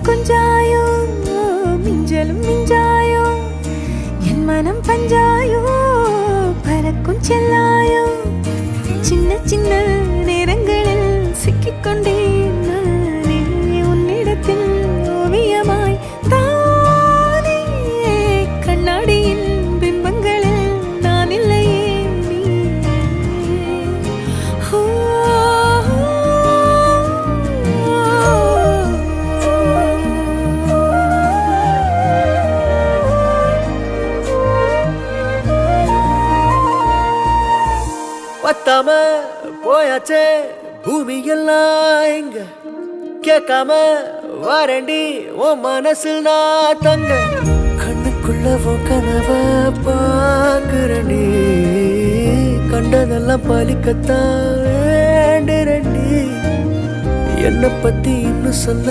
கொஞ்சாயோ மிஞ்சலும் மிஞ்சாயோ என் மனம் பஞ்சாயோ பறக்கும் செல்லாயோ சின்ன சின்ன நேரங்களில் சிக்கிக்கொண்டேன் நானே உன்னிடத்தில் ஓவியமாய் தானே கண்ணாடியின் பிம்பங்களில் நான் இல்லையே நீ பத்தாம போயாச்சே பூமி எல்லாம் இங்க கேட்காம வாரண்டி உன் மனசில் நான் தங்க கண்ணுக்குள்ள உன் கனவ பாக்குறண்டி கண்டதெல்லாம் பலிக்கத்தான் வேண்டுறண்டி என்னை பத்தி இன்னும் சொல்ல